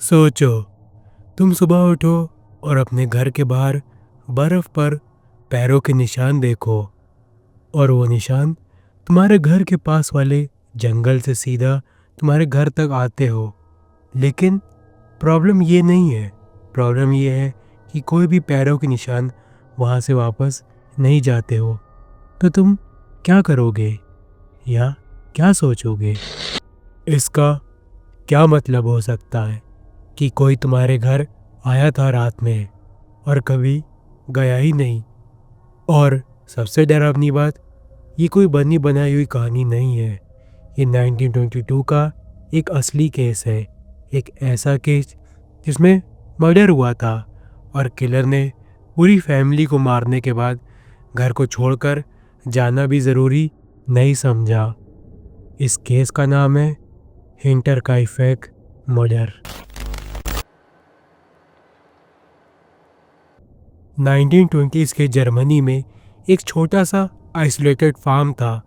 सोचो, तुम सुबह उठो और अपने घर के बाहर बर्फ पर पैरों के निशान देखो, और वो निशान तुम्हारे घर के पास वाले जंगल से सीधा तुम्हारे घर तक आते हो। लेकिन प्रॉब्लम ये नहीं है। प्रॉब्लम ये है कि कोई भी पैरों के निशान वहाँ से वापस नहीं जाते हो। तो तुम क्या करोगे या क्या सोचोगे? इसका क्या मतलब हो सकता है कि कोई तुम्हारे घर आया था रात में और कभी गया ही नहीं। और सबसे डरावनी बात, ये कोई बनी बनाई हुई कहानी नहीं है। ये 1922 का एक असली केस है। एक ऐसा केस जिसमें मर्डर हुआ था और किलर ने पूरी फैमिली को मारने के बाद घर को छोड़कर जाना भी ज़रूरी नहीं समझा। इस केस का नाम है हिंटरकाइफेक मर्डर। 1920s के जर्मनी में एक छोटा सा आइसोलेटेड फार्म था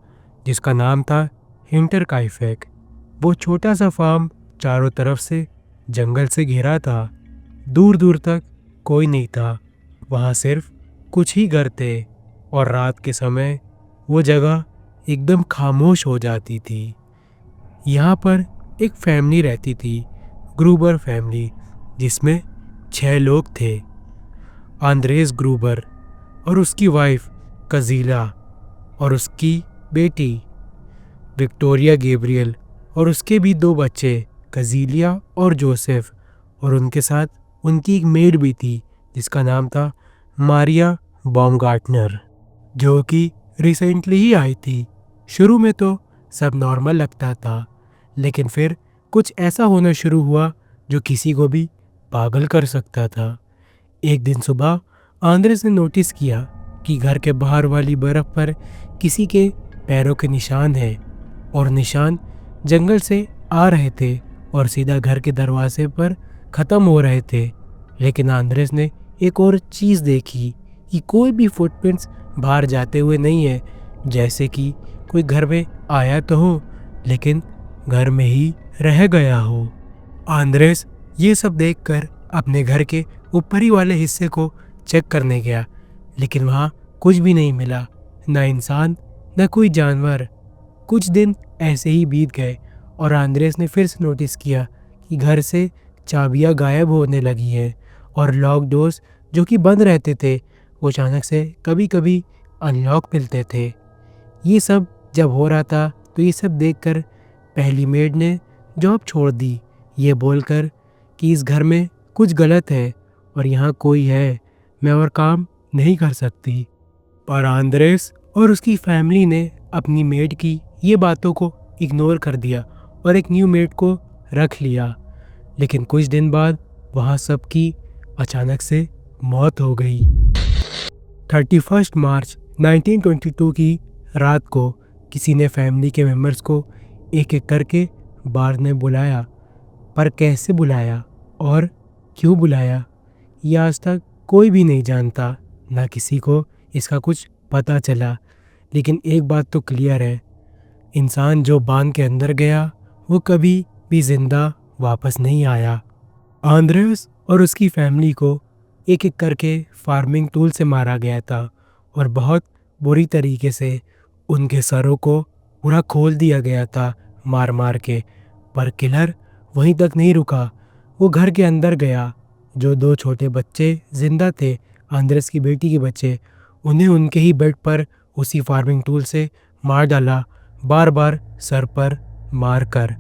जिसका नाम था हिंटरकाइफेक। वो छोटा सा फार्म चारों तरफ से जंगल से घिरा था। दूर दूर तक कोई नहीं था। वहाँ सिर्फ कुछ ही घर थे और रात के समय वो जगह एकदम खामोश हो जाती थी। यहाँ पर एक फैमिली रहती थी, ग्रूबर फैमिली, जिसमें 6 लोग थे। आंद्रेस ग्रूबर और उसकी वाइफ कजीला और उसकी बेटी विक्टोरिया गैब्रियल और उसके भी 2 बच्चे कजीलिया और जोसेफ, और उनके साथ उनकी एक मेड भी थी जिसका नाम था मारिया बॉमगार्टनर, जो कि रिसेंटली ही आई थी। शुरू में तो सब नॉर्मल लगता था, लेकिन फिर कुछ ऐसा होना शुरू हुआ जो किसी को भी पागल कर सकता था। एक दिन सुबह आंद्रेस ने नोटिस किया कि घर के बाहर वाली बर्फ पर किसी के पैरों के निशान हैं, और निशान जंगल से आ रहे थे और सीधा घर के दरवाजे पर ख़त्म हो रहे थे। लेकिन आंद्रेस ने एक और चीज़ देखी कि कोई भी फुटप्रिंट्स बाहर जाते हुए नहीं है, जैसे कि कोई घर में आया तो हो लेकिन घर में ही रह गया हो। आंद्रेस ये सब देखकर अपने घर के ऊपरी वाले हिस्से को चेक करने गया, लेकिन वहाँ कुछ भी नहीं मिला, न इंसान न कोई जानवर। कुछ दिन ऐसे ही बीत गए और आंद्रेस ने फिर से नोटिस किया कि घर से चाबियाँ गायब होने लगी हैं और लॉक डोर्स जो कि बंद रहते थे वो अचानक से कभी कभी अनलॉक मिलते थे। ये सब जब हो रहा था तो ये सब देखकर पहली मेड ने जॉब छोड़ दी, ये बोलकर कि इस घर में कुछ गलत है और यहाँ कोई है, मैं और काम नहीं कर सकती। पर आंद्रेस और उसकी फैमिली ने अपनी मेड की ये बातों को इग्नोर कर दिया और एक न्यू मेड को रख लिया। लेकिन कुछ दिन बाद वहाँ सबकी अचानक से मौत हो गई। 31 मार्च 1922 की रात को किसी ने फैमिली के मेंबर्स को एक एक करके बाहर ने बुलाया, पर कैसे बुलाया और क्यों बुलाया ये आज तक कोई भी नहीं जानता, ना किसी को इसका कुछ पता चला। लेकिन एक बात तो क्लियर है, इंसान जो बांध के अंदर गया वो कभी भी जिंदा वापस नहीं आया। आंद्रेस और उसकी फैमिली को एक एक करके फार्मिंग टूल से मारा गया था और बहुत बुरी तरीके से उनके सरों को पूरा खोल दिया गया था मार मार के। पर किलर वहीं तक नहीं रुका, वो घर के अंदर गया। जो 2 छोटे बच्चे जिंदा थे, आंद्रेस की बेटी के बच्चे, उन्हें उनके ही बेड पर उसी फार्मिंग टूल से मार डाला, बार बार सर पर मार कर।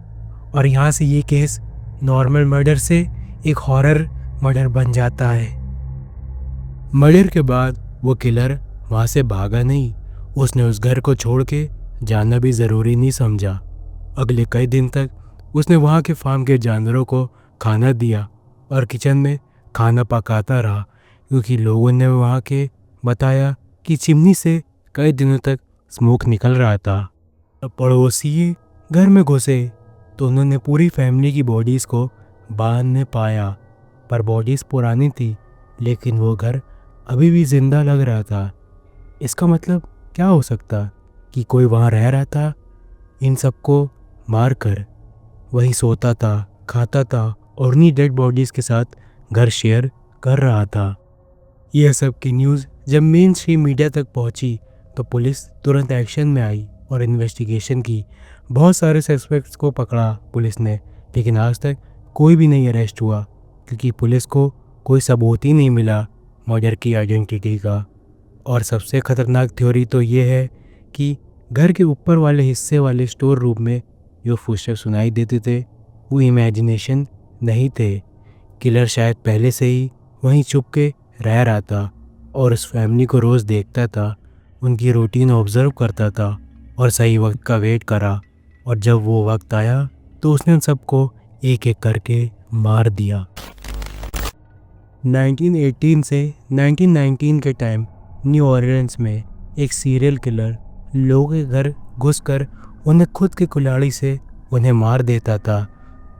और यहाँ से ये केस नॉर्मल मर्डर से एक हॉरर मर्डर बन जाता है। मर्डर के बाद वो किलर वहाँ से भागा नहीं, उसने उस घर को छोड़ के जाना भी ज़रूरी नहीं समझा। अगले कई दिन तक उसने वहाँ के फार्म के जानवरों को खाना दिया और किचन में खाना पकाता रहा, क्योंकि लोगों ने वहाँ के बताया कि चिमनी से कई दिनों तक स्मोक निकल रहा था। अब पड़ोसी घर में घुसे तो उन्होंने पूरी फैमिली की बॉडीज़ को बाहर ने पाया, पर बॉडीज़ पुरानी थी लेकिन वो घर अभी भी जिंदा लग रहा था। इसका मतलब क्या हो सकता कि कोई वहाँ रह रहा था इन सबको मार कर, वहीं सोता था, खाता था और उन्हीं डेड बॉडीज़ के साथ घर शेयर कर रहा था। यह सब की न्यूज़ जब मेन स्ट्रीम मीडिया तक पहुंची तो पुलिस तुरंत एक्शन में आई और इन्वेस्टिगेशन की। बहुत सारे सस्पेक्ट्स को पकड़ा पुलिस ने, लेकिन आज तक कोई भी नहीं अरेस्ट हुआ क्योंकि पुलिस को कोई सबूत ही नहीं मिला मर्डर की आइडेंटिटी का। और सबसे ख़तरनाक थ्योरी तो ये है कि घर के ऊपर वाले हिस्से वाले स्टोर रूम में जो फुटस्टेप सुनाई देते थे वो इमेजिनेशन नहीं थे। किलर शायद पहले से ही वहीं छुप के रह रहा था और उस फैमिली को रोज़ देखता था, उनकी रूटीन ऑब्ज़र्व करता था और सही वक्त का वेट करा। और जब वो वक्त आया तो उसने उन सबको एक एक करके मार दिया। 1918 से 1919 के टाइम न्यू ऑरलियंस में एक सीरियल किलर लोगों के घर घुसकर उन्हें खुद की कुल्हाड़ी से उन्हें मार देता था।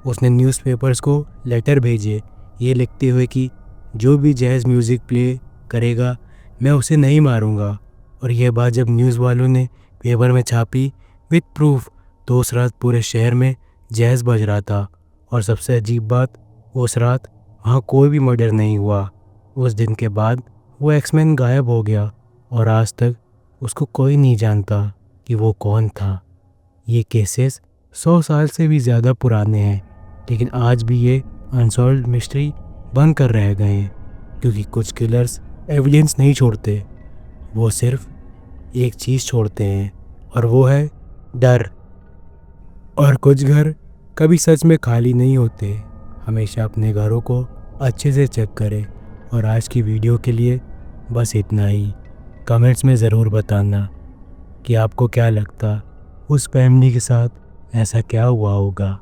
उसने न्यूज़पेपर्स को लेटर भेजे ये लिखते हुए कि जो भी जैज़ म्यूज़िक प्ले करेगा मैं उसे नहीं मारूंगा। और यह बात जब न्यूज़ वालों ने पेपर में छापी विद प्रूफ तो उस रात पूरे शहर में जैज़ बज रहा था। और सबसे अजीब बात, उस रात वहाँ कोई भी मर्डर नहीं हुआ। उस दिन के बाद वो एक्समैन गायब हो गया और आज तक उसको कोई नहीं जानता कि वो कौन था। ये केसेस 100 साल से भी ज़्यादा पुराने हैं, लेकिन आज भी ये अनसॉल्व्ड मिस्ट्री बन कर रह गए हैं क्योंकि कुछ किलर्स एविडेंस नहीं छोड़ते, वो सिर्फ एक चीज़ छोड़ते हैं और वो है डर। और कुछ घर कभी सच में खाली नहीं होते। हमेशा अपने घरों को अच्छे से चेक करें। और आज की वीडियो के लिए बस इतना ही। कमेंट्स में ज़रूर बताना कि आपको क्या लगता उस फैमिली के साथ ऐसा क्या हुआ होगा।